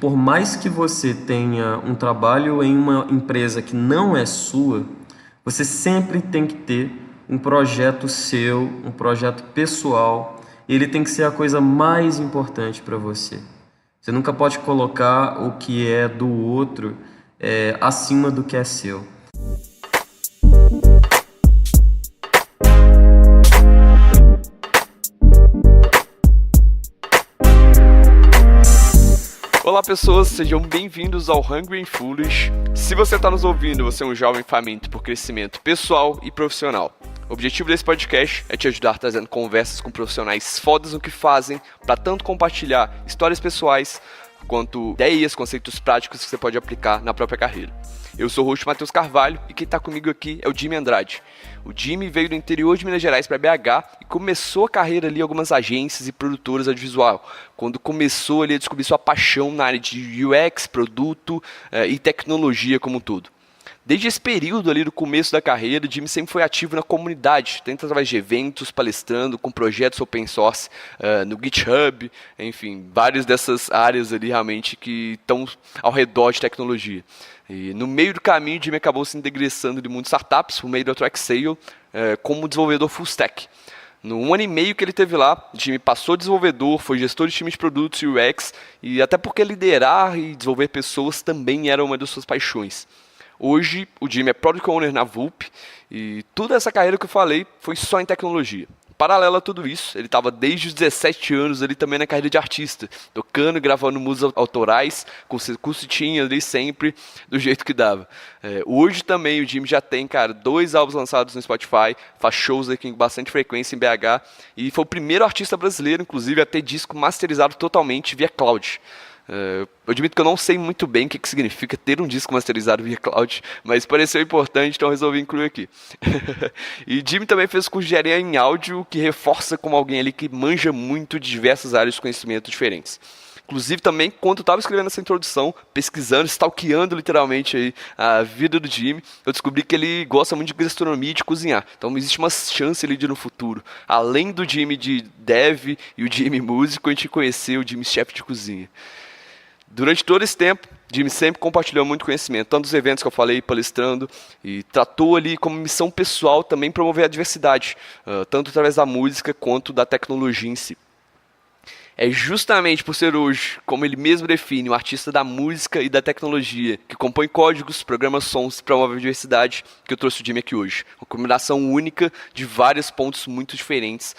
por mais que você tenha um trabalho em uma empresa que não é sua, você sempre tem que ter um projeto seu, um projeto pessoal. Ele tem que ser a coisa mais importante para você. Você nunca pode colocar o que é do outro acima do que é seu. Olá pessoas, sejam bem-vindos ao Hungry and Foolish. Se você está nos ouvindo, você é um jovem faminto por crescimento pessoal e profissional. O objetivo desse podcast é te ajudar trazendo conversas com profissionais fodas no que fazem, para tanto compartilhar histórias pessoais, quanto ideias, conceitos práticos que você pode aplicar na própria carreira. Eu sou o host Matheus Carvalho e quem está comigo aqui é o Jimmy Andrade. O Jimmy veio do interior de Minas Gerais para BH e começou a carreira ali em algumas agências e produtoras audiovisual, quando começou ali a descobrir sua paixão na área de UX, produto e tecnologia como um todo. Desde esse período ali do começo da carreira, o Jimmy sempre foi ativo na comunidade, tanto através de eventos, palestrando, com projetos open source, no GitHub, enfim, várias dessas áreas ali realmente que estão ao redor de tecnologia. E no meio do caminho, o Jimmy acabou se ingressando de muitas startups, por meio da TrackSale, como desenvolvedor full stack. No 1 ano e meio que ele teve lá, o Jimmy passou desenvolvedor, foi gestor de time de produtos e UX, e até porque liderar e desenvolver pessoas também era uma das suas paixões. Hoje, o Jimmy é Product Owner na Vulp e toda essa carreira que eu falei foi só em tecnologia. Paralelo a tudo isso, ele estava desde os 17 anos ali também na carreira de artista, tocando e gravando músicas autorais, com seus cursos tinha ali sempre, do jeito que dava. Hoje também o Jimmy já tem, 2 álbuns lançados no Spotify, faz shows aqui com bastante frequência em BH e foi o primeiro artista brasileiro, inclusive, a ter disco masterizado totalmente via cloud. Eu admito que eu não sei muito bem o que significa ter um disco masterizado via cloud, mas pareceu importante, então resolvi incluir aqui. E Jimmy também fez curso de engenharia em áudio, que reforça como alguém ali que manja muito de diversas áreas de conhecimento diferentes. Inclusive também, quando eu estava escrevendo essa introdução, pesquisando, stalkeando literalmente aí a vida do Jimmy, eu descobri que ele gosta muito de gastronomia e de cozinhar. Então existe uma chance ali de no futuro, além do Jimmy de dev e o Jimmy músico, a gente conhecer o Jimmy chefe de cozinha. Durante todo esse tempo, Jimmy sempre compartilhou muito conhecimento, tanto dos eventos que eu falei, palestrando, e tratou ali como missão pessoal também promover a diversidade, tanto através da música quanto da tecnologia em si. É justamente por ser hoje, como ele mesmo define, um artista da música e da tecnologia, que compõe códigos, programa sons e promove a diversidade, que eu trouxe o Jimmy aqui hoje. Uma combinação única de vários pontos muito diferentes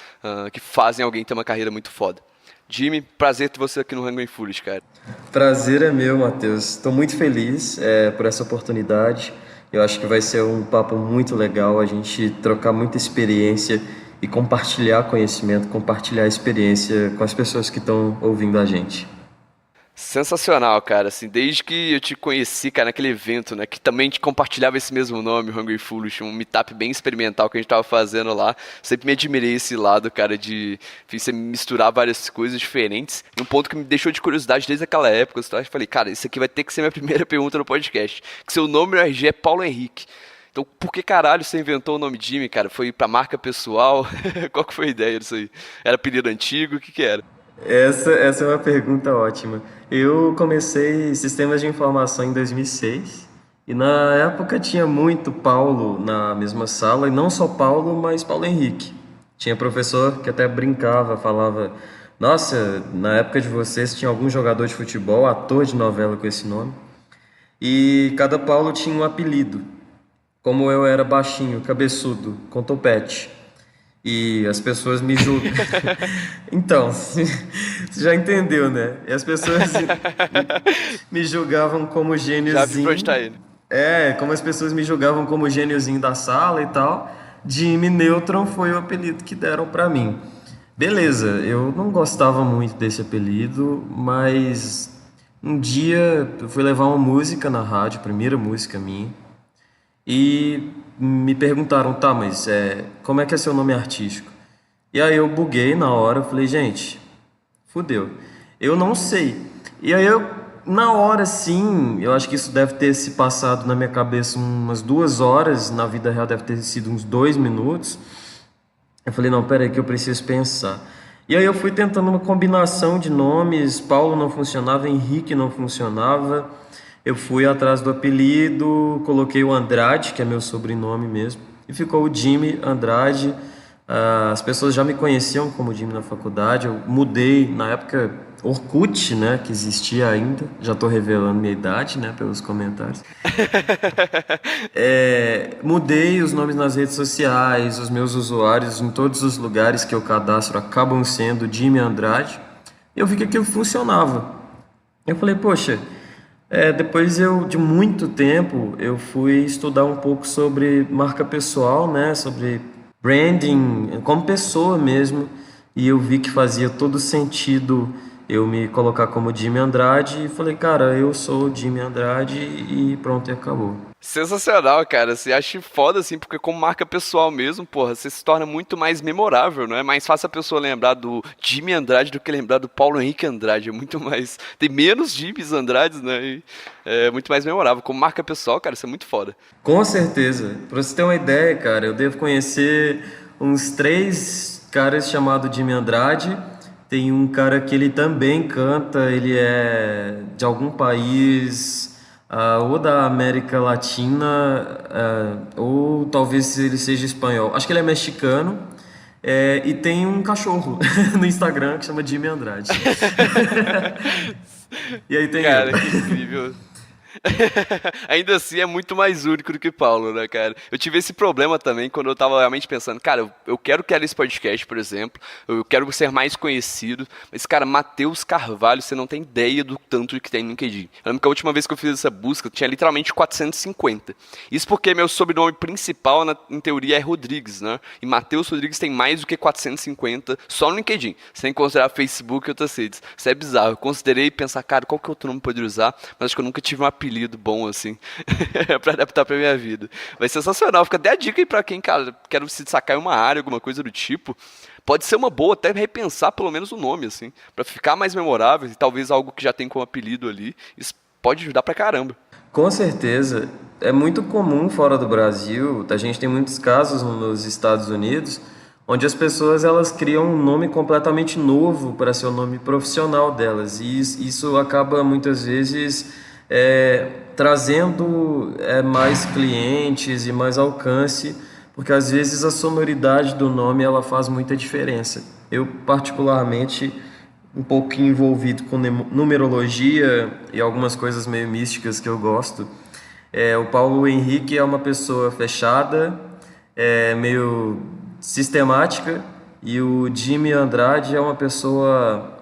que fazem alguém ter uma carreira muito foda. Jimmy, prazer ter você aqui no Hungry and Foolish, cara. Prazer é meu, Matheus. Estou muito feliz por essa oportunidade. Eu acho que vai ser um papo muito legal, a gente trocar muita experiência e compartilhar conhecimento, compartilhar experiência com as pessoas que estão ouvindo a gente. Sensacional, cara, assim, desde que eu te conheci, cara, naquele evento, né, que também te compartilhava esse mesmo nome, Hungry Foolish, um meetup bem experimental que a gente tava fazendo lá, sempre me admirei esse lado, cara, de você misturar várias coisas diferentes, e um ponto que me deixou de curiosidade desde aquela época, eu falei, cara, isso aqui vai ter que ser minha primeira pergunta no podcast, que seu nome no RG é Paulo Henrique, então por que caralho você inventou o nome Jimmy, cara? Foi pra marca pessoal? Qual que foi a ideia disso aí? Era apelido antigo? O que era? Essa é uma pergunta ótima. Eu comecei sistemas de informação em 2006 e na época tinha muito Paulo na mesma sala, e não só Paulo, mas Paulo Henrique. Tinha professor que até brincava, falava: nossa, na época de vocês tinha algum jogador de futebol, ator de novela com esse nome. E cada Paulo tinha um apelido. Como eu era baixinho, cabeçudo, com topete, e as pessoas me julgam. Então, você já entendeu, né? E as pessoas me julgavam como gêniozinho. Já vi pra onde tá indo. Como as pessoas me julgavam como gêniozinho da sala e tal, Jimmy Neutron foi o apelido que deram pra mim. Beleza, eu não gostava muito desse apelido, mas um dia eu fui levar uma música na rádio, primeira música minha, e me perguntaram, tá, mas como é que é seu nome artístico? E aí eu buguei na hora, falei, gente, fudeu, eu não sei. E aí na hora sim, eu acho que isso deve ter se passado na minha cabeça umas 2 horas, na vida real deve ter sido uns 2 minutos. Eu falei, não, peraí que eu preciso pensar. E aí eu fui tentando uma combinação de nomes, Paulo não funcionava, Henrique não funcionava. Eu fui atrás do apelido, coloquei o Andrade, que é meu sobrenome mesmo, e ficou o Jimmy Andrade. As pessoas já me conheciam como Jimmy na faculdade. Eu mudei na época Orkut, né, que existia ainda. Já estou revelando minha idade, né, pelos comentários. Mudei os nomes nas redes sociais, os meus usuários em todos os lugares que eu cadastro acabam sendo Jimmy Andrade. Eu vi que aquilo funcionava. Eu falei, poxa, depois de muito tempo, eu fui estudar um pouco sobre marca pessoal, né, sobre branding, como pessoa mesmo, e eu vi que fazia todo sentido eu me colocar como Jimmy Andrade e falei, cara, eu sou o Jimmy Andrade e pronto, e acabou. Sensacional, cara. Você acha foda, assim, porque como marca pessoal mesmo, porra, você se torna muito mais memorável, não é? Mais fácil a pessoa lembrar do Jimmy Andrade do que lembrar do Paulo Henrique Andrade. É muito mais... Tem menos Jimmys Andrades, né? E é muito mais memorável. Como marca pessoal, cara, isso é muito foda. Com certeza. Pra você ter uma ideia, cara, eu devo conhecer uns 3 caras chamados Jimmy Andrade. Tem um cara que ele também canta, ele é de algum país, ou da América Latina, ou talvez ele seja espanhol. Acho que ele é mexicano. E tem um cachorro no Instagram que chama Jimmy Andrade. E aí tem eu. Cara, que incrível. Ainda assim é muito mais único do que Paulo, né, cara? Eu tive esse problema também quando eu tava realmente pensando, cara, eu quero criar esse podcast, por exemplo, eu quero ser mais conhecido, mas, cara, Matheus Carvalho, você não tem ideia do tanto que tem no LinkedIn. Eu lembro que a última vez que eu fiz essa busca, tinha literalmente 450. Isso porque meu sobrenome principal, em teoria, é Rodrigues, né? E Matheus Rodrigues tem mais do que 450 só no LinkedIn, sem considerar Facebook e outras redes. Isso é bizarro. Eu considerei pensar, cara, qual que outro nome poderia usar, mas acho que eu nunca tive um apelido bom assim pra adaptar pra minha vida. Mas sensacional, fica até a dica aí pra quem, cara, quer se destacar em uma área, alguma coisa do tipo. Pode ser uma boa até repensar pelo menos o nome, assim, pra ficar mais memorável e talvez algo que já tem como apelido ali. Isso pode ajudar pra caramba. Com certeza. É muito comum fora do Brasil, a gente tem muitos casos nos Estados Unidos, onde as pessoas elas criam um nome completamente novo para ser o nome profissional delas. E isso acaba muitas vezes trazendo mais clientes e mais alcance, porque às vezes a sonoridade do nome ela faz muita diferença. Eu particularmente um pouco envolvido com numerologia e algumas coisas meio místicas que eu gosto. O Paulo Henrique é uma pessoa fechada, meio sistemática, e o Jimmy Andrade é uma pessoa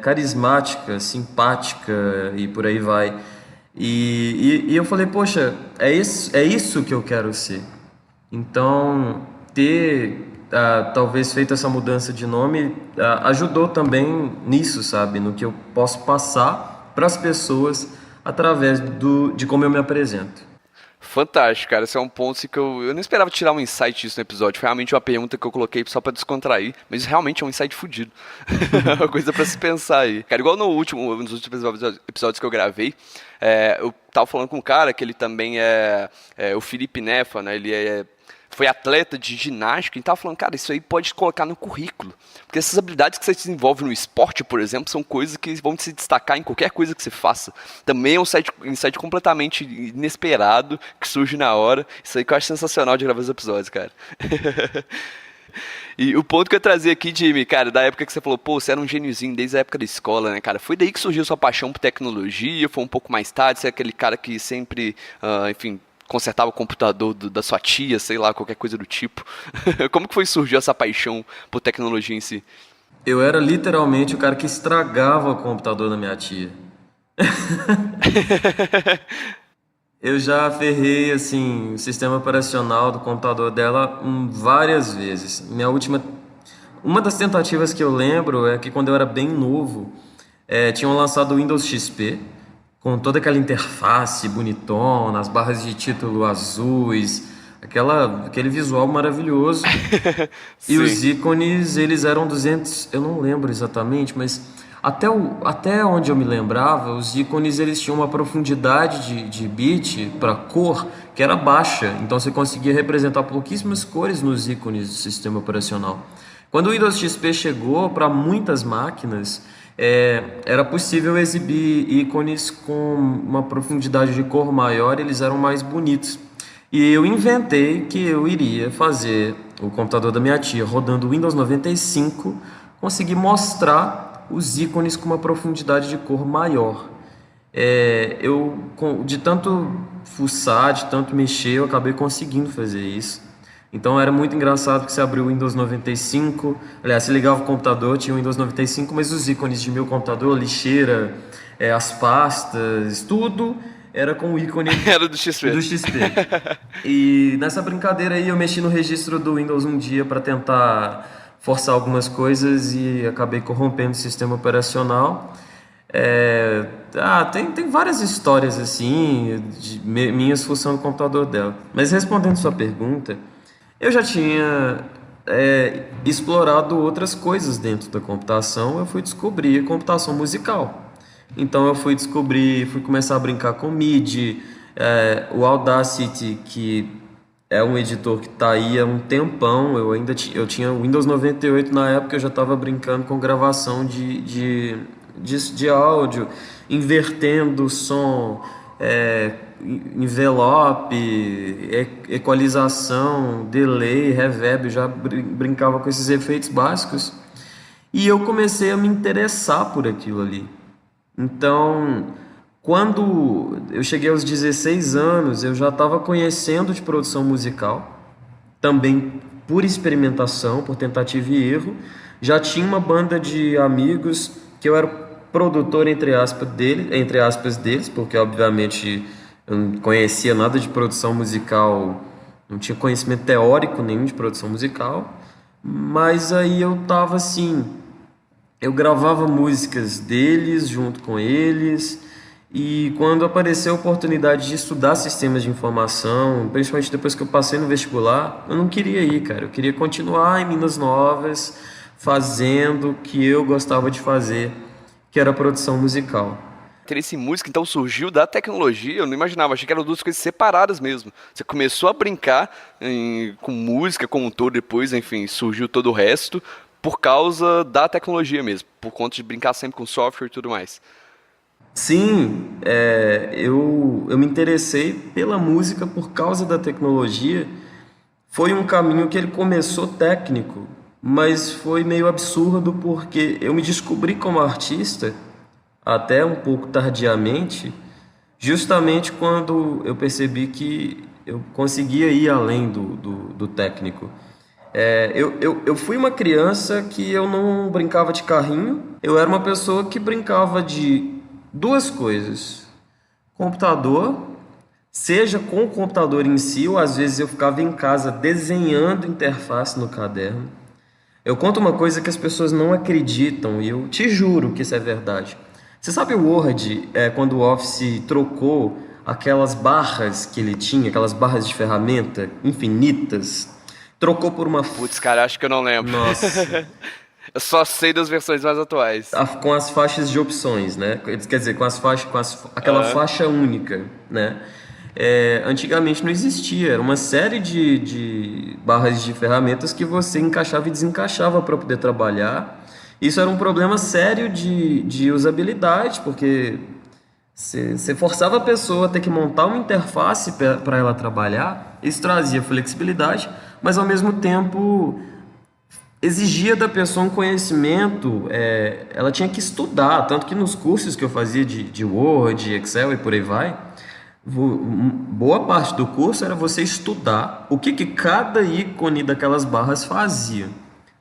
carismática, simpática e por aí vai. E eu falei, poxa, é isso que eu quero ser. Então, ter talvez feito essa mudança de nome ajudou também nisso, sabe? No que eu posso passar para as pessoas através de como eu me apresento. Fantástico, cara. Esse é um ponto assim, que eu não esperava tirar um insight disso no episódio. Foi realmente uma pergunta que eu coloquei só pra descontrair, mas realmente é um insight fudido. É uma coisa pra se pensar aí. Cara, igual nos últimos episódios que eu gravei, eu tava falando com um cara que ele também é o Felipe Nefa, né? Ele foi atleta de ginástica e tava falando, cara, isso aí pode colocar no currículo. Porque essas habilidades que você desenvolve no esporte, por exemplo, são coisas que vão se destacar em qualquer coisa que você faça. Também é um insight completamente inesperado, que surge na hora. Isso aí que eu acho sensacional de gravar os episódios, cara. E o ponto que eu trazia aqui, Jimmy, cara, da época que você falou, pô, você era um gêniozinho desde a época da escola, né, cara? Foi daí que surgiu sua paixão por tecnologia? Foi um pouco mais tarde? Você é aquele cara que sempre, enfim, consertava o computador da sua tia, sei lá, qualquer coisa do tipo. Como que foi surgir essa paixão por tecnologia em si? Eu era literalmente o cara que estragava o computador da minha tia. Eu já ferrei assim o sistema operacional do computador dela várias vezes. Uma das tentativas que eu lembro é que quando eu era bem novo, tinham lançado o Windows XP com toda aquela interface bonitona, as barras de título azuis, aquele visual maravilhoso. E os ícones, eles eram 200, eu não lembro exatamente, mas até onde eu me lembrava, os ícones eles tinham uma profundidade de bit para cor que era baixa, então você conseguia representar pouquíssimas cores nos ícones do sistema operacional. Quando o Windows XP chegou para muitas máquinas, era possível exibir ícones com uma profundidade de cor maior, eles eram mais bonitos. E eu inventei que eu iria fazer o computador da minha tia rodando Windows 95, conseguir mostrar os ícones com uma profundidade de cor maior. De tanto fuçar, de tanto mexer, eu acabei conseguindo fazer isso. Então era muito engraçado que você abriu o Windows 95, aliás, você ligava o computador, tinha o Windows 95, mas os ícones de meu computador, lixeira, as pastas, tudo era com o ícone Era do XP. do XP. E nessa brincadeira aí eu mexi no registro do Windows um dia para tentar forçar algumas coisas e acabei corrompendo o sistema operacional. Tem várias histórias assim, minhas fuçando o computador dela. Mas respondendo sua pergunta, eu já tinha explorado outras coisas dentro da computação. Eu fui descobrir computação musical. Então eu fui começar a brincar com MIDI, o Audacity, que é um editor que está aí há um tempão. Eu tinha o Windows 98 na época, eu já estava brincando com gravação de áudio, invertendo o som, envelope, equalização, delay, reverb, eu já brincava com esses efeitos básicos e eu comecei a me interessar por aquilo ali. Então, quando eu cheguei aos 16 anos, eu já estava conhecendo de produção musical, também por experimentação, por tentativa e erro. Já tinha uma banda de amigos que eu era produtor, entre aspas, deles, porque obviamente eu não conhecia nada de produção musical, não tinha conhecimento teórico nenhum de produção musical, mas aí eu tava assim, eu gravava músicas deles junto com eles, e quando apareceu a oportunidade de estudar sistemas de informação, principalmente depois que eu passei no vestibular, eu não queria ir, cara, eu queria continuar em Minas Novas, fazendo o que eu gostava de fazer, que era a produção musical. Interesse em música, então, surgiu da tecnologia? Eu não imaginava, achei que eram duas coisas separadas mesmo. Você começou a brincar com música como um todo, depois, enfim, surgiu todo o resto por causa da tecnologia mesmo, por conta de brincar sempre com software e tudo mais. Sim, eu me interessei pela música por causa da tecnologia. Foi um caminho que ele começou técnico, mas foi meio absurdo porque eu me descobri como artista até um pouco tardiamente, justamente quando eu percebi que eu conseguia ir além do técnico. Eu fui uma criança que eu não brincava de carrinho, eu era uma pessoa que brincava de duas coisas: computador, seja com o computador em si, ou às vezes eu ficava em casa desenhando interface no caderno. Eu conto uma coisa que as pessoas não acreditam e eu te juro que isso é verdade. Você sabe o Word, quando o Office trocou aquelas barras que ele tinha, aquelas barras de ferramenta infinitas, trocou por uma... Putz, cara, acho que eu não lembro. Nossa. Eu só sei das versões mais atuais. Com as faixas de opções, né? Quer dizer, com as faixas, aquela faixa única, né? Antigamente não existia, era uma série de barras de ferramentas que você encaixava e desencaixava para poder trabalhar. Isso era um problema sério de usabilidade, porque você forçava a pessoa a ter que montar uma interface para ela trabalhar. Isso trazia flexibilidade, mas ao mesmo tempo exigia da pessoa um conhecimento. Ela tinha que estudar, tanto que nos cursos que eu fazia de Word, Excel e por aí vai, boa parte do curso era você estudar o que cada ícone daquelas barras fazia.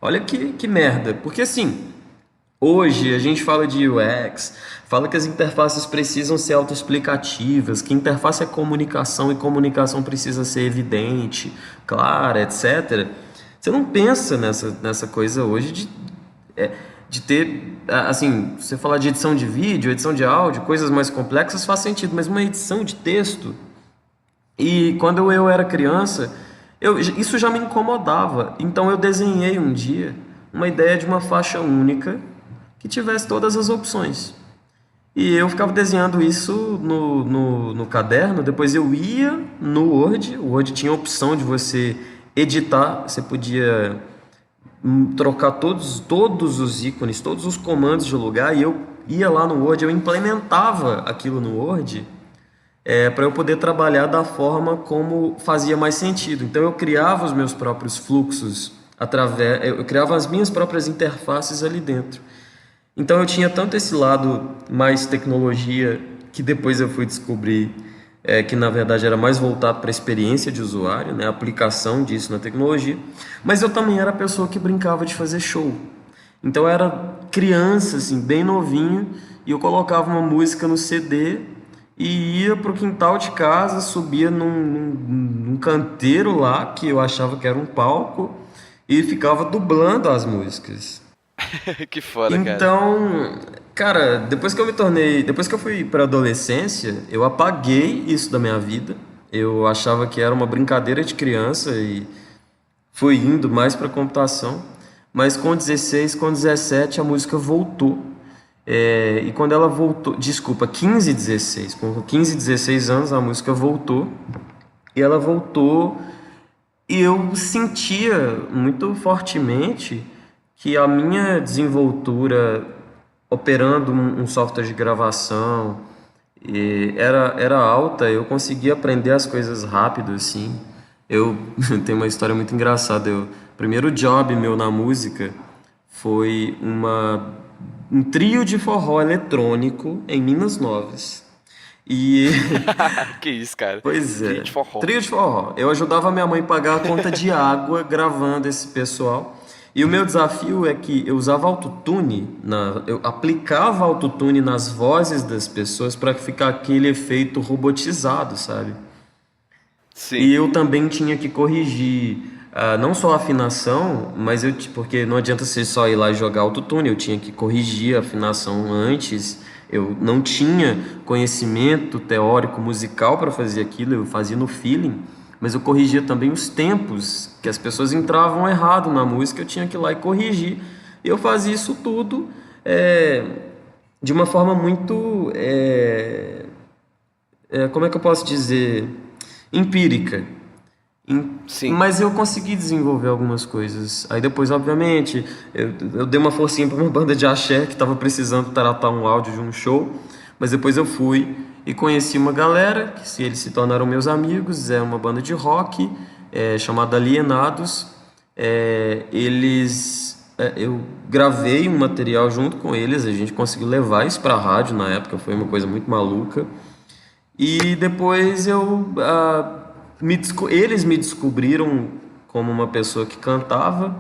Olha que merda, porque assim, hoje a gente fala de UX, fala que as interfaces precisam ser autoexplicativas, que interface é comunicação e comunicação precisa ser evidente, clara, etc. Você não pensa nessa coisa hoje de ter, assim, você falar de edição de vídeo, edição de áudio, coisas mais complexas faz sentido, mas uma edição de texto, e quando eu era criança, isso já me incomodava, então eu desenhei um dia uma ideia de uma faixa única que tivesse todas as opções, e eu ficava desenhando isso no caderno. Depois eu ia no Word, o Word tinha a opção de você editar, você podia trocar todos os ícones, todos os comandos de lugar, e eu ia lá no Word, eu implementava aquilo no Word para eu poder trabalhar da forma como fazia mais sentido. Então eu criava os meus próprios fluxos, eu criava as minhas próprias interfaces ali dentro. Então eu tinha tanto esse lado mais tecnologia, que depois eu fui descobrir que na verdade era mais voltado para a experiência de usuário, né, a aplicação disso na tecnologia, mas eu também era a pessoa que brincava de fazer show. Então eu era criança, assim, bem novinho, e eu colocava uma música no CD e ia pro quintal de casa, subia num canteiro lá, que eu achava que era um palco, e ficava dublando as músicas. Que foda, cara. Então, cara, depois que eu fui para adolescência, eu apaguei isso da minha vida. Eu achava que era uma brincadeira de criança e fui indo mais para computação. Mas com 16, com 17, a música voltou. E quando ela voltou, desculpa, 15, 16, com 15, 16 anos a música voltou. E ela voltou e eu sentia muito fortemente que a minha desenvoltura operando um software de gravação era alta, eu conseguia aprender as coisas rápido, assim. Eu tenho uma história muito engraçada. O primeiro job meu na música foi um trio de forró eletrônico em Minas Novas. E Que isso, cara. pois é, Trio de forró. trio de forró. Eu ajudava minha mãe a pagar a conta de água gravando esse pessoal. E o meu desafio é que eu usava autotune, eu aplicava autotune nas vozes das pessoas para ficar aquele efeito robotizado, sabe? Sim. E eu também tinha que corrigir não só a afinação, mas porque não adianta você só ir lá e jogar autotune, eu tinha que corrigir a afinação antes. Eu não tinha conhecimento teórico musical para fazer aquilo, eu fazia no feeling. Mas eu corrigia também os tempos, que as pessoas entravam errado na música, eu tinha que ir lá e corrigir. E eu fazia isso tudo de uma forma muito, como é que eu posso dizer, empírica. Sim. Mas eu consegui desenvolver algumas coisas. Aí depois, obviamente, eu dei uma forcinha para uma banda de axé que estava precisando tratar um áudio de um show. Mas depois eu fui e conheci uma galera, eles se tornaram meus amigos, é uma banda de rock chamada Alienados. Eu gravei um material junto com eles, a gente conseguiu levar isso para a rádio na época, foi uma coisa muito maluca. E depois eles me descobriram como uma pessoa que cantava,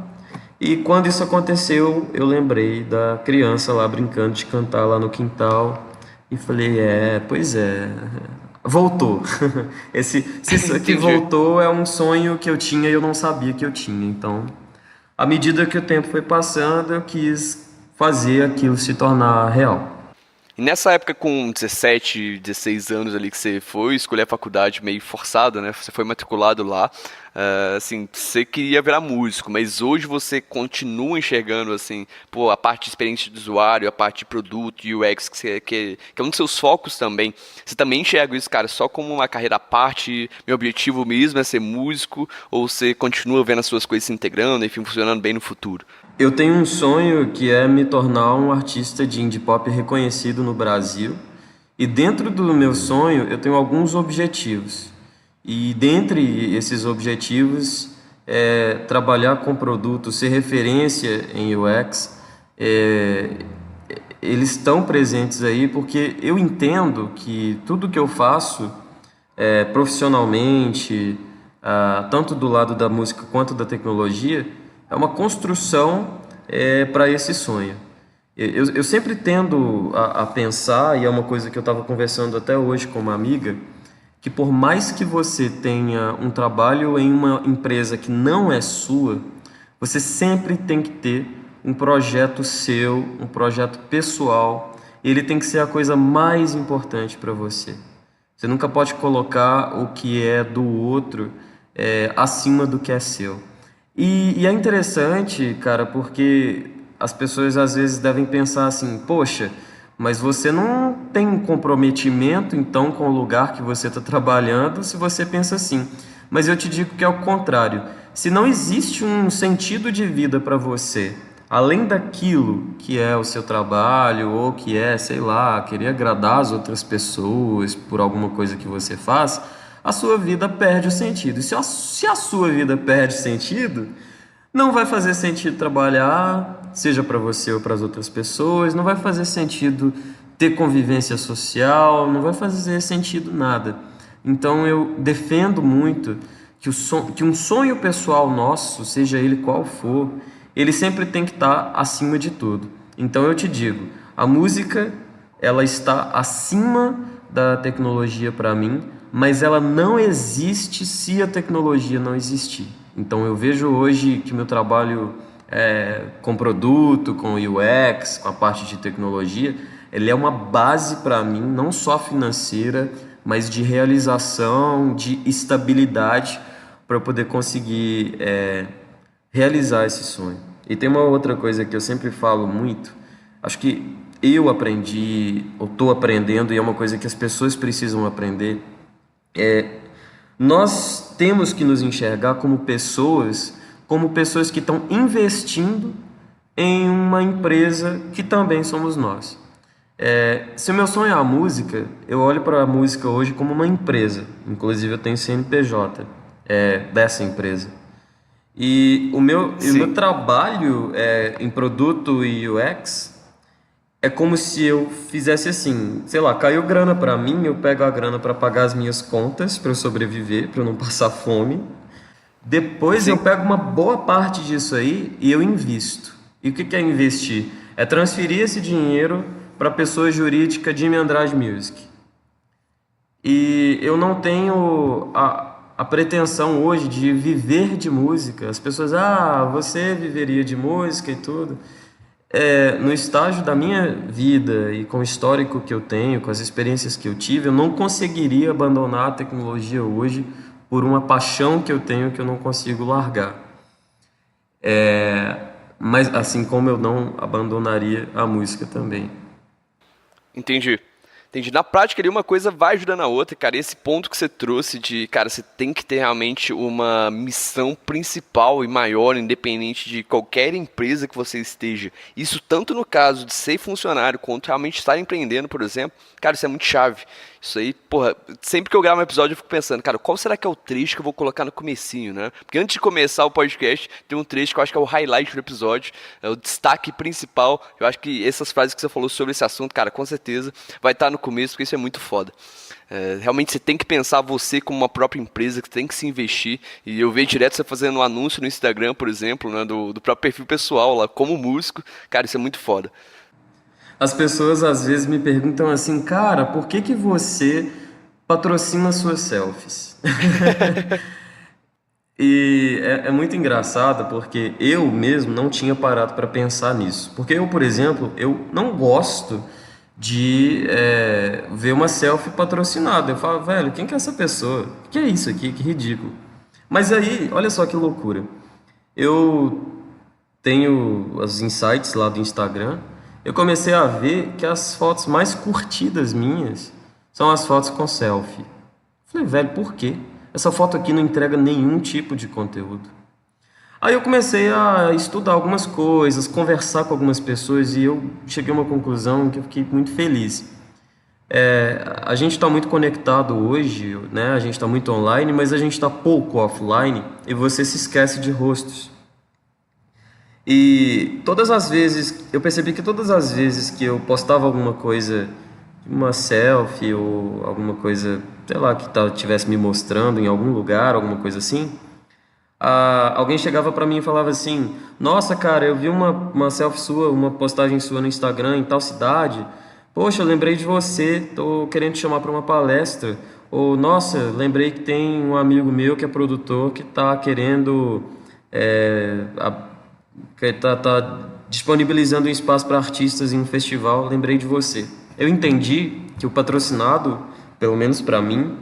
e quando isso aconteceu, eu lembrei da criança lá brincando de cantar lá no quintal. E falei, pois é, voltou. Isso aqui voltou é um sonho que eu tinha e eu não sabia que eu tinha. Então, à medida que o tempo foi passando, eu quis fazer aquilo se tornar real. E nessa época, com 17, 16 anos ali que você foi escolher a faculdade meio forçado, né? Você foi matriculado lá, assim, você queria virar músico, mas hoje você continua enxergando, assim, a parte de experiência de usuário, a parte de produto, UX, que é um dos seus focos também. Você também enxerga isso, cara, só como uma carreira à parte, meu objetivo mesmo é ser músico, ou você continua vendo as suas coisas se integrando, enfim, funcionando bem no futuro? Eu tenho um sonho que é me tornar um artista de indie pop reconhecido no Brasil. E dentro do meu sonho eu tenho alguns objetivos. E dentre esses objetivos é trabalhar com produtos, ser referência em UX. Eles estão presentes aí porque eu entendo que tudo que eu faço profissionalmente, tanto do lado da música quanto da tecnologia, é uma construção para esse sonho. Eu sempre tendo a pensar, e é uma coisa que eu estava conversando até hoje com uma amiga, que por mais que você tenha um trabalho em uma empresa que não é sua, você sempre tem que ter um projeto seu, um projeto pessoal. Ele tem que ser a coisa mais importante para você. Você nunca pode colocar o que é do outro acima do que é seu. E é interessante, cara, porque as pessoas às vezes devem pensar assim, poxa, mas você não tem um comprometimento então com o lugar que você está trabalhando se você pensa assim. Mas eu te digo que é o contrário. Se não existe um sentido de vida para você, além daquilo que é o seu trabalho ou que é, sei lá, querer agradar as outras pessoas por alguma coisa que você faz, a sua vida perde o sentido. E se a sua vida perde sentido, não vai fazer sentido trabalhar, seja para você ou para as outras pessoas, não vai fazer sentido ter convivência social, não vai fazer sentido nada. Então eu defendo muito que um sonho pessoal nosso, seja ele qual for, ele sempre tem que estar acima de tudo. Então eu te digo, a música, ela está acima da tecnologia para mim, mas ela não existe se a tecnologia não existir. Então eu vejo hoje que meu trabalho com produto, com UX, com a parte de tecnologia, ele é uma base para mim, não só financeira, mas de realização, de estabilidade, para eu poder conseguir realizar esse sonho. E tem uma outra coisa que eu sempre falo muito, acho que eu aprendi, ou estou aprendendo, e é uma coisa que as pessoas precisam aprender, nós temos que nos enxergar como pessoas que estão investindo em uma empresa que também somos nós. Se o meu sonho é a música, eu olho para a música hoje como uma empresa. Inclusive eu tenho CNPJ dessa empresa. E o meu trabalho em produto e UX é como se eu fizesse assim, sei lá, caiu grana para mim, eu pego a grana para pagar as minhas contas, para eu sobreviver, para eu não passar fome. Depois eu pego uma boa parte disso aí e eu invisto. E o que é investir? É transferir esse dinheiro para a pessoa jurídica Jimmy Andrade Music. E eu não tenho a pretensão hoje de viver de música. As pessoas, você viveria de música e tudo. No estágio da minha vida e com o histórico que eu tenho, com as experiências que eu tive, eu não conseguiria abandonar a tecnologia hoje por uma paixão que eu tenho que eu não consigo largar. Mas assim como eu não abandonaria a música também. Entendi. Na prática ali uma coisa vai ajudando a outra, cara. Esse ponto que você trouxe de, cara, você tem que ter realmente uma missão principal e maior, independente de qualquer empresa que você esteja. Isso tanto no caso de ser funcionário, quanto realmente estar empreendendo, por exemplo. Cara, isso é muito chave. Isso aí, porra, sempre que eu gravo um episódio eu fico pensando, cara, qual será que é o trecho que eu vou colocar no comecinho, né? Porque antes de começar o podcast, tem um trecho que eu acho que é o highlight do episódio, é o destaque principal. Eu acho que essas frases que você falou sobre esse assunto, cara, com certeza vai estar no começo, porque isso é muito foda. Realmente você tem que pensar você como uma própria empresa, que tem que se investir. E eu vejo direto você fazendo um anúncio no Instagram, por exemplo, né, do próprio perfil pessoal lá, como músico. Cara, isso é muito foda. As pessoas às vezes me perguntam assim, cara, por que você patrocina suas selfies? E é muito engraçado porque eu mesmo não tinha parado para pensar nisso. Porque eu, por exemplo, eu não gosto de ver uma selfie patrocinada. Eu falo, velho, quem que é essa pessoa? O que é isso aqui? Que ridículo. Mas aí, olha só que loucura. Eu tenho os insights lá do Instagram. Eu comecei a ver que as fotos mais curtidas minhas são as fotos com selfie. Falei, velho, por quê? Essa foto aqui não entrega nenhum tipo de conteúdo. Aí eu comecei a estudar algumas coisas, conversar com algumas pessoas e eu cheguei a uma conclusão que eu fiquei muito feliz. A gente está muito conectado hoje, né? A gente está muito online, mas a gente está pouco offline e você se esquece de rostos. E todas as vezes, eu percebi que todas as vezes que eu postava alguma coisa, uma selfie ou alguma coisa, sei lá, que estivesse me mostrando em algum lugar, alguma coisa assim, alguém chegava pra mim e falava assim, nossa, cara, eu vi uma selfie sua, uma postagem sua no Instagram em tal cidade, poxa, eu lembrei de você, tô querendo te chamar para uma palestra, ou nossa, lembrei que tem um amigo meu que é produtor que tá querendo... que tá disponibilizando um espaço para artistas em um festival, lembrei de você. Eu entendi que o patrocinado, pelo menos para mim,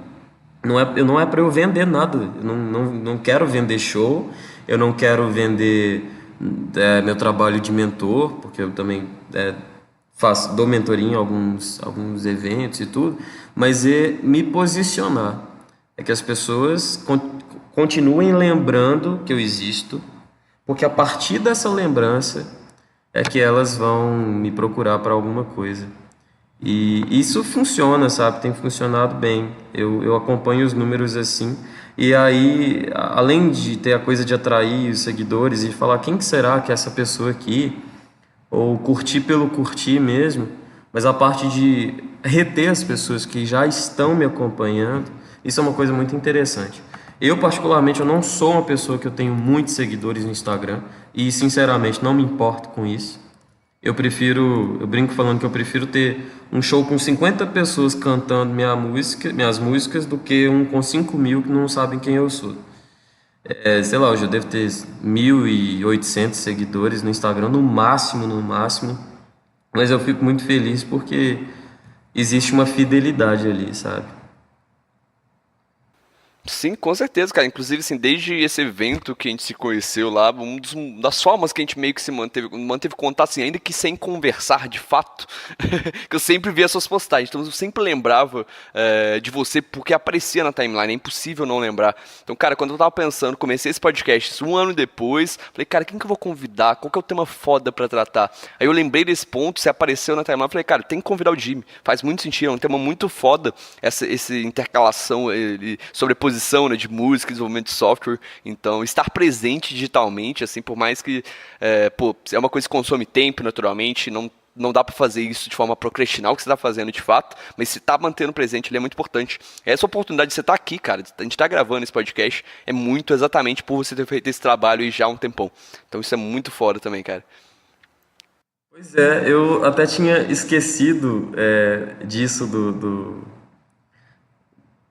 não é para eu vender nada. Eu não quero vender show, eu não quero vender meu trabalho de mentor, porque eu também dou mentoria em alguns eventos e tudo, mas é me posicionar. É que as pessoas continuem lembrando que eu existo, porque a partir dessa lembrança é que elas vão me procurar para alguma coisa. E isso funciona, sabe? Tem funcionado bem. Eu acompanho os números assim. E aí, além de ter a coisa de atrair os seguidores e falar quem que será que é essa pessoa aqui, ou curtir pelo curtir mesmo, mas a parte de reter as pessoas que já estão me acompanhando, isso é uma coisa muito interessante. Eu, particularmente, eu não sou uma pessoa que eu tenho muitos seguidores no Instagram e, sinceramente, não me importo com isso. Eu brinco falando que eu prefiro ter um show com 50 pessoas cantando minhas músicas do que um com 5 mil que não sabem quem eu sou. Sei lá, hoje eu devo ter 1.800 seguidores no Instagram, no máximo, no máximo. Mas eu fico muito feliz porque existe uma fidelidade ali, sabe? Sim, com certeza, cara. Inclusive, assim, desde esse evento que a gente se conheceu lá, das formas que a gente meio que manteve contato, assim, ainda que sem conversar de fato, que eu sempre via suas postagens. Então, eu sempre lembrava de você porque aparecia na timeline. É impossível não lembrar. Então, cara, quando eu tava pensando, comecei esse podcast um ano depois, falei, cara, quem que eu vou convidar? Qual que é o tema foda pra tratar? Aí eu lembrei desse ponto, você apareceu na timeline, falei, cara, tem que convidar o Jimmy. Faz muito sentido, é um tema muito foda, essa intercalação, sobreposição, né, de música, desenvolvimento de software. Então, estar presente digitalmente, assim, por mais que é uma coisa que consome tempo, naturalmente, não dá pra fazer isso de forma a procrastinar o que você tá fazendo de fato, mas se tá mantendo presente, ele é muito importante. Essa oportunidade de você estar aqui, cara, a gente tá gravando esse podcast, é muito exatamente por você ter feito esse trabalho aí já há um tempão. Então, isso é muito foda também, cara. Pois é, eu até tinha esquecido disso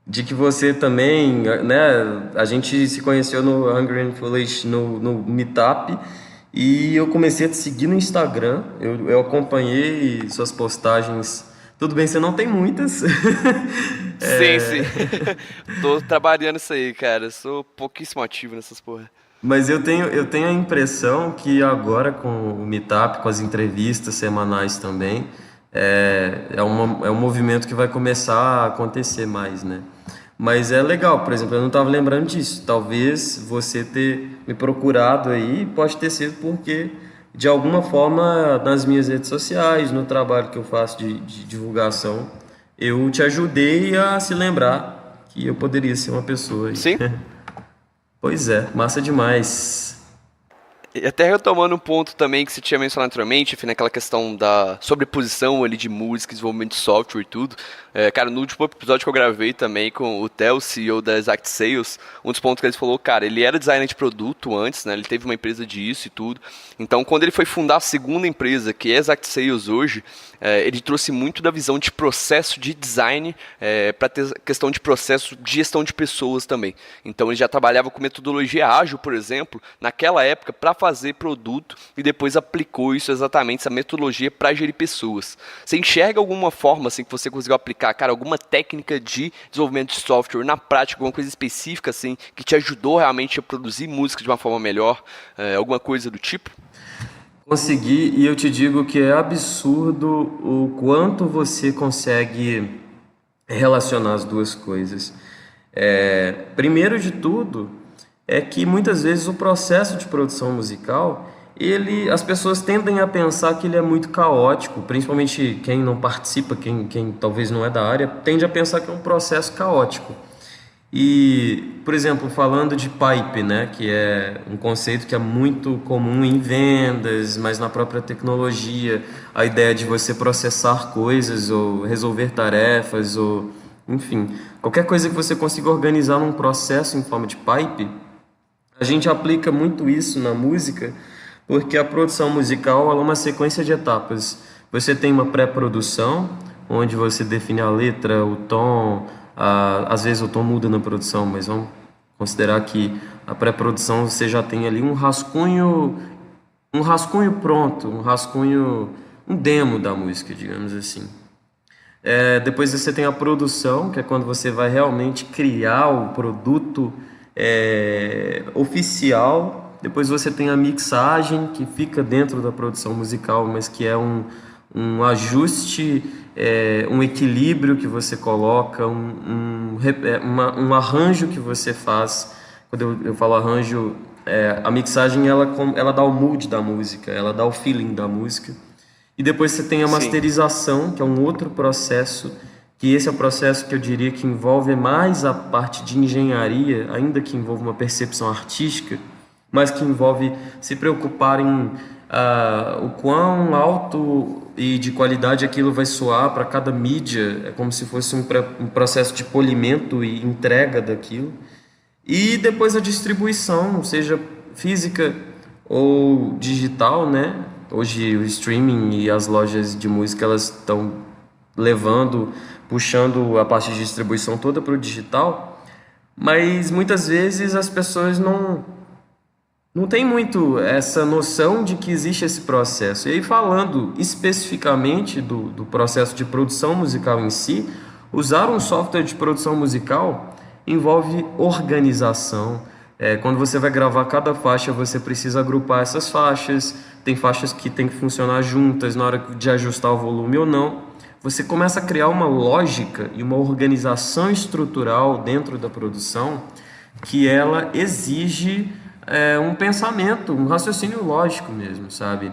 de que você também, né? A gente se conheceu no Hungry and Foolish no Meetup e eu comecei a te seguir no Instagram. Eu acompanhei suas postagens. Tudo bem, você não tem muitas. Sim, sim. Tô trabalhando isso aí, cara. Sou pouquíssimo ativo nessas porra. Mas eu tenho a impressão que agora com o Meetup, com as entrevistas semanais também, é um movimento que vai começar a acontecer mais, né? Mas é legal, por exemplo, eu não estava lembrando disso. Talvez você ter me procurado aí pode ter sido porque, de alguma forma, nas minhas redes sociais, no trabalho que eu faço de divulgação, eu te ajudei a se lembrar que eu poderia ser uma pessoa aí. Sim. Pois é, massa demais. E até retomando um ponto também que você tinha mencionado anteriormente, enfim, naquela questão da sobreposição ali de música, desenvolvimento de software e tudo. Cara, no último episódio que eu gravei também com o Theo, CEO da Exact Sales, um dos pontos que ele falou, cara, ele era designer de produto antes, né? Ele teve uma empresa disso e tudo. Então, quando ele foi fundar a segunda empresa, que é a Exact Sales hoje, ele trouxe muito da visão de processo de design para ter questão de processo de gestão de pessoas também. Então, ele já trabalhava com metodologia ágil, por exemplo, naquela época, para fazer produto e depois aplicou isso exatamente, essa metodologia para gerir pessoas. Você enxerga alguma forma assim que você conseguiu aplicar, cara, alguma técnica de desenvolvimento de software na prática, alguma coisa específica assim que te ajudou realmente a produzir música de uma forma melhor, alguma coisa do tipo? Consegui, e eu te digo que é absurdo o quanto você consegue relacionar as duas coisas. Primeiro de tudo, é que muitas vezes o processo de produção musical, as pessoas tendem a pensar que ele é muito caótico, principalmente quem não participa, quem talvez não é da área, tende a pensar que é um processo caótico. E, por exemplo, falando de pipe, né, que é um conceito que é muito comum em vendas, mas na própria tecnologia, a ideia de você processar coisas ou resolver tarefas ou, enfim, qualquer coisa que você consiga organizar num processo em forma de pipe, a gente aplica muito isso na música, porque a produção musical ela é uma sequência de etapas. Você tem uma pré-produção, onde você define a letra, o tom. Às vezes o tom muda na produção, mas vamos considerar que a pré-produção você já tem ali um rascunho pronto, um demo da música, digamos assim. Depois você tem a produção, que é quando você vai realmente criar o produto oficial. Depois você tem a mixagem, que fica dentro da produção musical, mas que é um ajuste, um equilíbrio que você coloca, um arranjo que você faz, quando eu falo arranjo, a mixagem ela dá o mood da música, ela dá o feeling da música. E depois você tem a Sim. masterização, que é um outro processo, que esse é o processo que eu diria que envolve mais a parte de engenharia, ainda que envolva uma percepção artística, mas que envolve se preocupar em o quão alto e de qualidade aquilo vai soar para cada mídia, é como se fosse um processo de polimento e entrega daquilo. E depois a distribuição, seja física ou digital, né? Hoje o streaming e as lojas de música elas estão levando, puxando a parte de distribuição toda para o digital, mas muitas vezes as pessoas não têm muito essa noção de que existe esse processo. E aí, falando especificamente do processo de produção musical em si, usar um software de produção musical envolve organização. Quando você vai gravar cada faixa, você precisa agrupar essas faixas. Tem faixas que tem que funcionar juntas na hora de ajustar o volume ou não. Você começa a criar uma lógica e uma organização estrutural dentro da produção que ela exige um pensamento, um raciocínio lógico mesmo, sabe?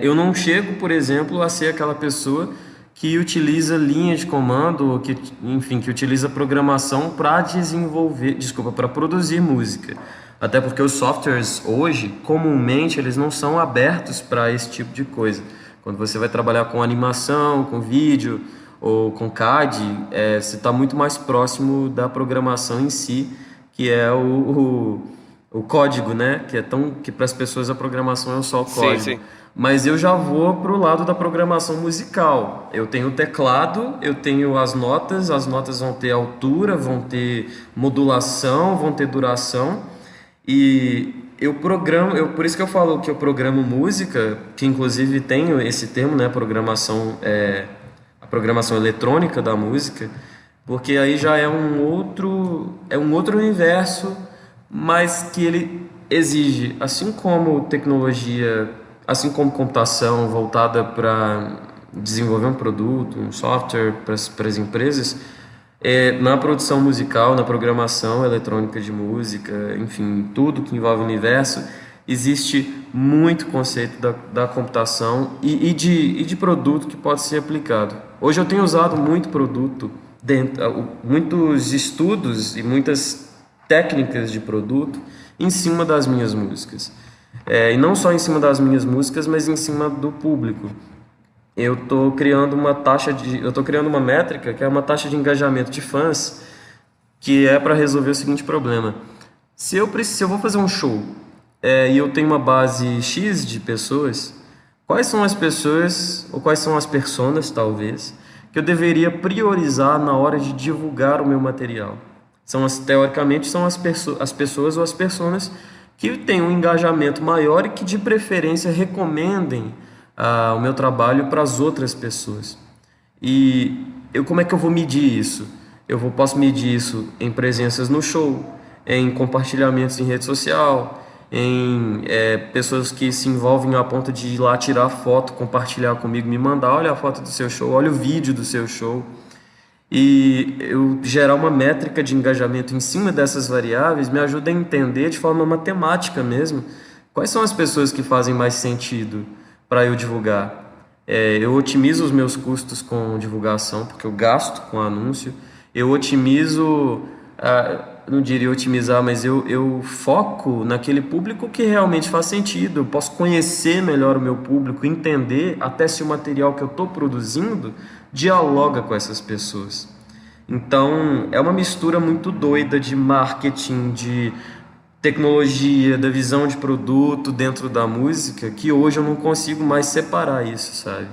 Eu não chego, por exemplo, a ser aquela pessoa que utiliza linha de comando, que utiliza programação para para produzir música. Até porque os softwares hoje, comumente, eles não são abertos para esse tipo de coisa. Quando você vai trabalhar com animação, com vídeo ou com CAD, você está muito mais próximo da programação em si, que é o código, né? Que para as pessoas a programação é só o código. Sim. Mas eu já vou para o lado da programação musical. Eu tenho o teclado, eu tenho as notas vão ter altura, vão ter modulação, vão ter duração. E eu programo, por isso que eu falo que eu programo música, que inclusive tenho esse termo, né? A programação eletrônica da música, porque aí já é um outro universo, mas que ele exige, assim como tecnologia, assim como computação voltada para desenvolver um produto, um software para as empresas, na produção musical, na programação eletrônica de música, enfim, tudo que envolve o universo, existe muito conceito da computação e de produto que pode ser aplicado. Hoje eu tenho usado muito produto, muitos estudos e muitas técnicas de produto em cima das minhas músicas. E não só em cima das minhas músicas, mas em cima do público. Eu estou criando uma métrica que é uma taxa de engajamento de fãs, que é para resolver o seguinte problema. Se eu vou fazer um show e eu tenho uma base X de pessoas, quais são as pessoas, ou quais são as personas, talvez, que eu deveria priorizar na hora de divulgar o meu material? Teoricamente, são as pessoas ou as personas que têm um engajamento maior e que, de preferência, recomendem o meu trabalho para as outras pessoas. E como é que eu vou medir isso? Posso medir isso em presenças no show, em compartilhamentos em rede social, em pessoas que se envolvem a ponto de ir lá tirar foto, compartilhar comigo, me mandar, olha a foto do seu show, olha o vídeo do seu show. E eu gerar uma métrica de engajamento em cima dessas variáveis me ajuda a entender de forma matemática mesmo quais são as pessoas que fazem mais sentido para eu divulgar. Eu otimizo os meus custos com divulgação, porque eu gasto com anúncio. Eu otimizo, não diria otimizar, mas eu foco naquele público que realmente faz sentido. Eu posso conhecer melhor o meu público, entender até se o material que eu estou produzindo dialoga com essas pessoas. Então, é uma mistura muito doida de marketing, de tecnologia, da visão de produto dentro da música, que hoje eu não consigo mais separar isso, sabe?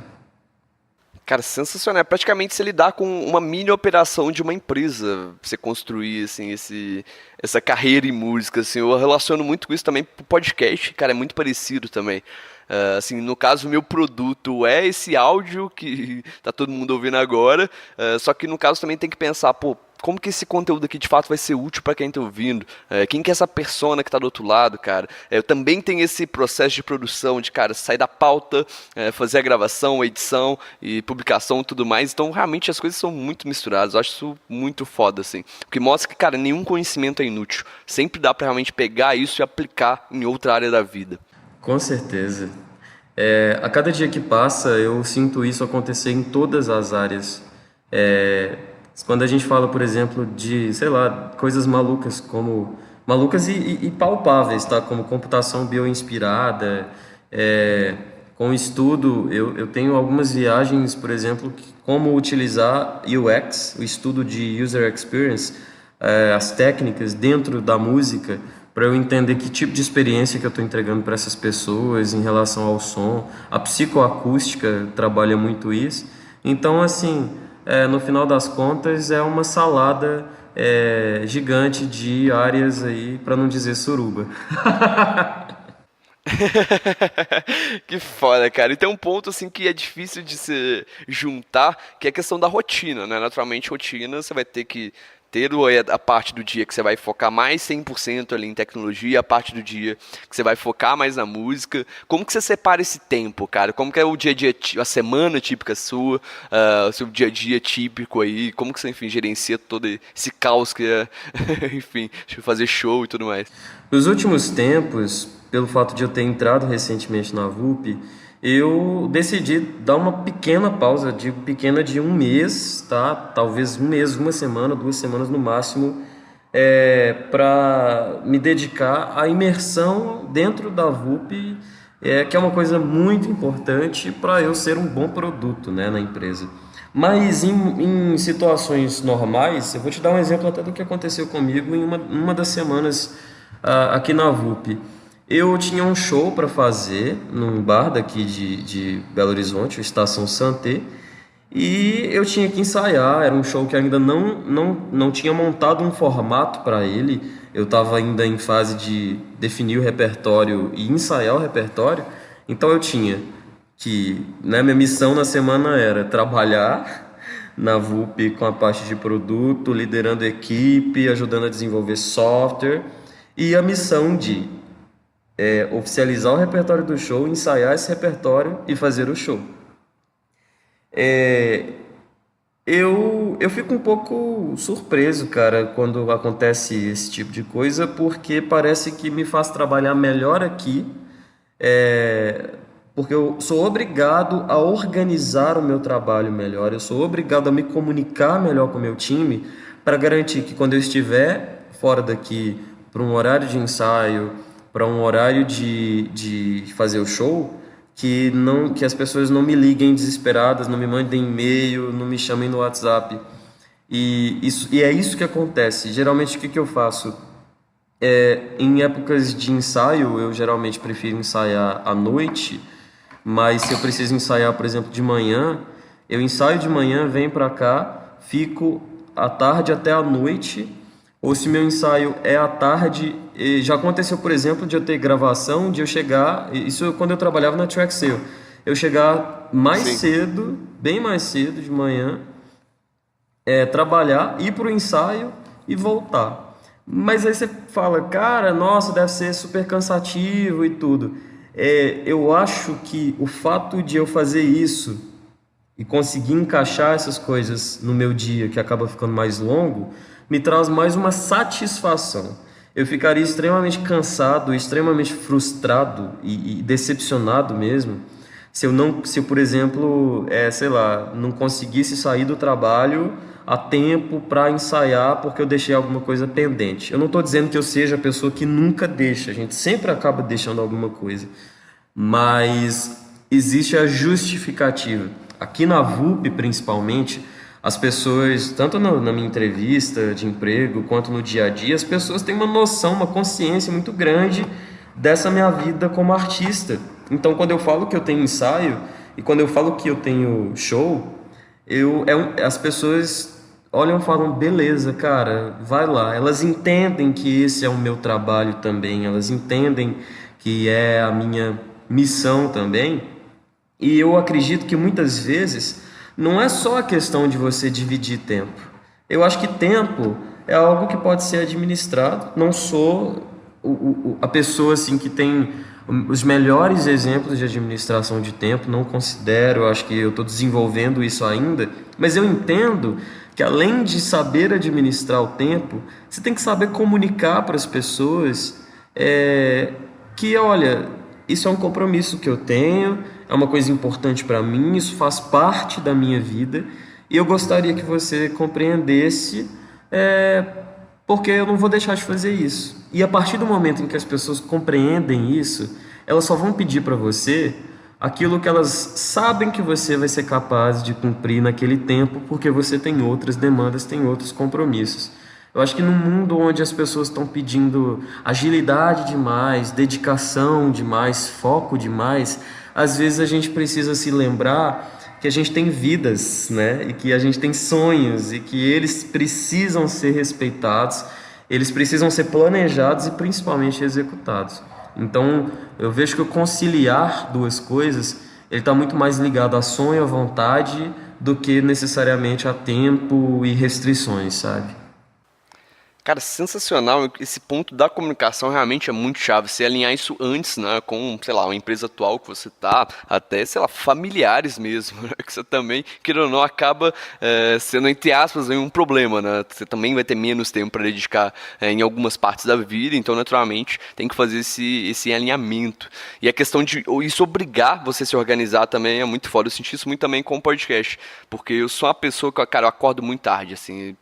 Cara, sensacional. É praticamente se lidar com uma mini operação de uma empresa, você construir, assim, essa carreira em música, assim. Eu relaciono muito com isso também pro podcast, cara, é muito parecido também. Assim, no caso, o meu produto é esse áudio que tá todo mundo ouvindo agora, só que no caso também tem que pensar, pô, como que esse conteúdo aqui de fato vai ser útil para quem está ouvindo, quem que é essa persona que está do outro lado, cara. Eu também tenho esse processo de produção, de, cara, sair da pauta, fazer a gravação, a edição e publicação e tudo mais, então realmente as coisas são muito misturadas, eu acho isso muito foda, assim, porque mostra que, cara, nenhum conhecimento é inútil, sempre dá para realmente pegar isso e aplicar em outra área da vida. Com certeza. A cada dia que passa, eu sinto isso acontecer em todas as áreas. Quando a gente fala, por exemplo, de, sei lá, coisas malucas, como malucas e palpáveis, tá? Como computação bioinspirada, com estudo, eu tenho algumas viagens, por exemplo, como utilizar UX, o estudo de User Experience, as técnicas dentro da música, para eu entender que tipo de experiência que eu estou entregando para essas pessoas em relação ao som. A psicoacústica trabalha muito isso. Então, assim, no final das contas, é uma salada gigante de áreas aí, para não dizer suruba. Que foda, cara. E tem um ponto assim que é difícil de se juntar, que é a questão da rotina, né? Naturalmente, rotina, você vai ter que ter a parte do dia que você vai focar mais 100% ali em tecnologia, a parte do dia que você vai focar mais na música. Como que você separa esse tempo, cara? Como que é o dia a dia, a semana típica sua, o seu dia a dia típico aí? Como que você, enfim, gerencia todo esse caos que é, enfim, fazer show e tudo mais? Nos últimos tempos, pelo fato de eu ter entrado recentemente na VUP, eu decidi dar uma pequena pausa, digo pequena, de um mês, tá? Talvez um mês, uma semana, 2 semanas no máximo, para me dedicar à imersão dentro da VUP, que é uma coisa muito importante para eu ser um bom produto, né, na empresa. Mas em situações normais, eu vou te dar um exemplo até do que aconteceu comigo em uma das semanas aqui na VUP. Eu tinha um show para fazer num bar daqui de Belo Horizonte, o Estação Santé, e eu tinha que ensaiar. Era um show que ainda não tinha montado um formato para ele. Eu estava ainda em fase de definir o repertório e ensaiar o repertório. Então eu tinha que, né, minha missão na semana era trabalhar na VUP com a parte de produto, liderando equipe, ajudando a desenvolver software, e a missão de oficializar o repertório do show, ensaiar esse repertório e fazer o show. Eu fico um pouco surpreso, cara, quando acontece esse tipo de coisa, porque parece que me faz trabalhar melhor aqui, porque eu sou obrigado a organizar o meu trabalho melhor, eu sou obrigado a me comunicar melhor com o meu time, para garantir que quando eu estiver fora daqui, para um horário de ensaio, para um horário de fazer o show, que as pessoas não me liguem desesperadas, não me mandem e-mail, não me chamem no WhatsApp. E é isso que acontece. Geralmente, o que eu faço? Em épocas de ensaio, eu geralmente prefiro ensaiar à noite, mas se eu preciso ensaiar, por exemplo, de manhã, eu ensaio de manhã, venho para cá, fico à tarde até à noite. Ou se meu ensaio é à tarde, já aconteceu, por exemplo, de eu ter gravação, de eu chegar, isso quando eu trabalhava na Traxel, eu chegar mais cedo, bem mais cedo de manhã, trabalhar, ir para o ensaio e voltar. Mas aí você fala, cara, nossa, deve ser super cansativo e tudo. Eu acho que o fato de eu fazer isso e conseguir encaixar essas coisas no meu dia, que acaba ficando mais longo, me traz mais uma satisfação. Eu ficaria extremamente cansado, extremamente frustrado e decepcionado mesmo se eu, por exemplo, sei lá, não conseguisse sair do trabalho a tempo para ensaiar porque eu deixei alguma coisa pendente. Eu não estou dizendo que eu seja a pessoa que nunca deixa, a gente sempre acaba deixando alguma coisa, mas existe a justificativa. Aqui na VUP, principalmente, as pessoas, tanto na minha entrevista de emprego quanto no dia a dia, as pessoas têm uma noção, uma consciência muito grande dessa minha vida como artista. Então, quando eu falo que eu tenho ensaio e quando eu falo que eu tenho show, as pessoas olham e falam, beleza, cara, vai lá. Elas entendem que esse é o meu trabalho também, elas entendem que é a minha missão também. E eu acredito que muitas vezes não é só a questão de você dividir tempo. Eu acho que tempo é algo que pode ser administrado. Não sou a pessoa assim que tem os melhores exemplos de administração de tempo, não considero, acho que eu estou desenvolvendo isso ainda, mas eu entendo que além de saber administrar o tempo, você tem que saber comunicar para as pessoas que, olha, isso é um compromisso que eu tenho, é uma coisa importante para mim, isso faz parte da minha vida e eu gostaria que você compreendesse, porque eu não vou deixar de fazer isso. E a partir do momento em que as pessoas compreendem isso, elas só vão pedir para você aquilo que elas sabem que você vai ser capaz de cumprir naquele tempo, porque você tem outras demandas, tem outros compromissos. Eu acho que num mundo onde as pessoas estão pedindo agilidade demais, dedicação demais, foco demais, às vezes a gente precisa se lembrar que a gente tem vidas, né? E que a gente tem sonhos e que eles precisam ser respeitados, eles precisam ser planejados e principalmente executados. Então, eu vejo que o conciliar duas coisas, ele está muito mais ligado a sonho, a vontade, do que necessariamente a tempo e restrições, sabe? Cara, sensacional. Esse ponto da comunicação realmente é muito chave. Você alinhar isso antes, né, com, sei lá, uma empresa atual que você tá, até, sei lá, familiares mesmo, né, que você também, querendo ou não, acaba sendo, entre aspas, um problema, né? Você também vai ter menos tempo para dedicar em algumas partes da vida, então, naturalmente, tem que fazer esse alinhamento. E a questão de isso obrigar você a se organizar também é muito foda. Eu senti isso muito também com o podcast, porque eu sou uma pessoa que, cara, eu acordo muito tarde, assim.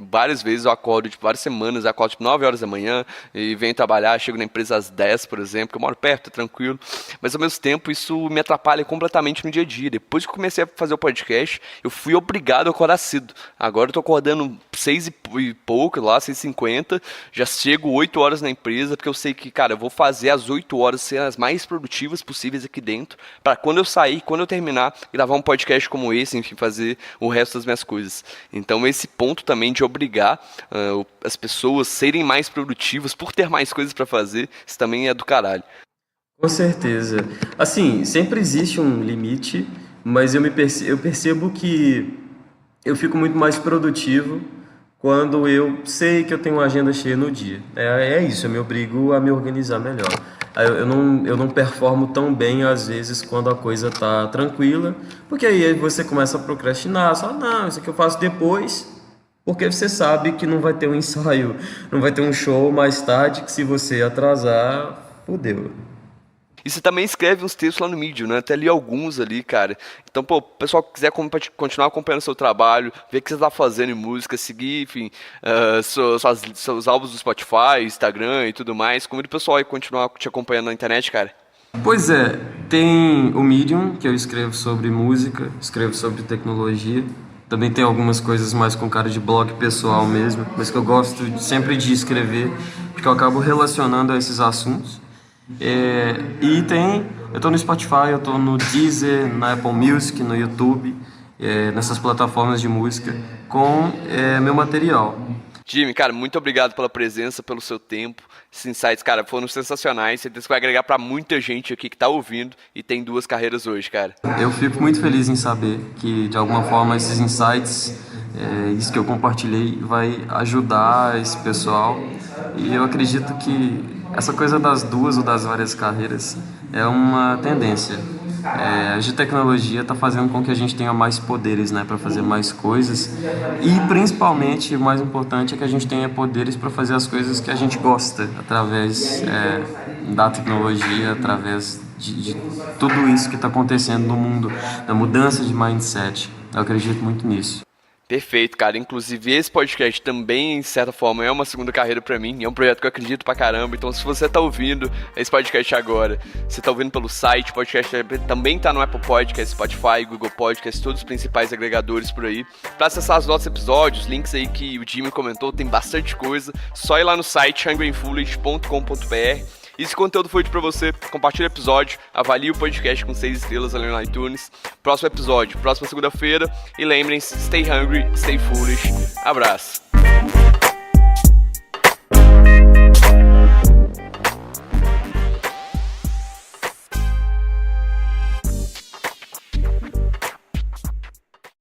Várias vezes eu acordo, várias semanas, eu acordo 9 horas da manhã e venho trabalhar, chego na empresa às 10, por exemplo, que eu moro perto, é tranquilo, mas ao mesmo tempo isso me atrapalha completamente no dia a dia. Depois que eu comecei a fazer o podcast, eu fui obrigado a acordar cedo. Agora eu tô acordando 6 e pouco, lá, 6h50, já chego 8 horas na empresa, porque eu sei que, cara, eu vou fazer as 8 horas ser as mais produtivas possíveis aqui dentro, para quando eu sair, quando eu terminar, gravar um podcast como esse, enfim, fazer o resto das minhas coisas. Então esse ponto também de obrigar as pessoas a serem mais produtivas por ter mais coisas para fazer, isso também é do caralho. Com certeza. Assim, sempre existe um limite, mas eu percebo que eu fico muito mais produtivo quando eu sei que eu tenho uma agenda cheia no dia. É isso, eu me obrigo a me organizar melhor. Eu não performo tão bem, às vezes, quando a coisa tá tranquila, porque aí você começa a procrastinar, só, não, isso aqui eu faço depois, porque você sabe que não vai ter um ensaio, não vai ter um show mais tarde, que se você atrasar, fodeu. E você também escreve uns textos lá no Medium, né? Até li alguns ali, cara. Então, pô, o pessoal que quiser continuar acompanhando o seu trabalho, ver o que você tá fazendo em música, seguir, enfim, seus álbuns do Spotify, Instagram e tudo mais, como o pessoal vai continuar te acompanhando na internet, cara? Pois é, tem o Medium, que eu escrevo sobre música, escrevo sobre tecnologia. Também tem algumas coisas mais com cara de blog pessoal mesmo, mas que eu gosto sempre de escrever, porque eu acabo relacionando a esses assuntos. Eu tô no Spotify, eu tô no Deezer, na Apple Music, no YouTube, nessas plataformas de música, com meu material. Jimmy, cara, muito obrigado pela presença, pelo seu tempo. Esses insights, cara, foram sensacionais. Certeza que vai agregar pra muita gente aqui que tá ouvindo e tem 2 carreiras hoje, cara. Eu fico muito feliz em saber que, de alguma forma, esses insights, isso que eu compartilhei, vai ajudar esse pessoal. E eu acredito que essa coisa das 2 ou das várias carreiras é uma tendência. A tecnologia está fazendo com que a gente tenha mais poderes, né, para fazer mais coisas, e principalmente o mais importante é que a gente tenha poderes para fazer as coisas que a gente gosta através da tecnologia, através de tudo isso que está acontecendo no mundo, da mudança de mindset. Eu acredito muito nisso. Perfeito, cara. Inclusive, esse podcast também, de certa forma, é uma segunda carreira pra mim. É um projeto que eu acredito pra caramba. Então, se você tá ouvindo esse podcast agora, você tá ouvindo pelo site, o podcast também tá no Apple Podcast, Spotify, Google Podcast, todos os principais agregadores por aí. Pra acessar os nossos episódios, links aí que o Jimmy comentou, tem bastante coisa. Só ir lá no site hungryandfoolish.com.br. E se o conteúdo foi útil pra você, compartilha o episódio, avalie o podcast com 6 estrelas ali no iTunes. Próximo episódio, próxima segunda-feira. E lembrem-se, stay hungry, stay foolish. Abraço.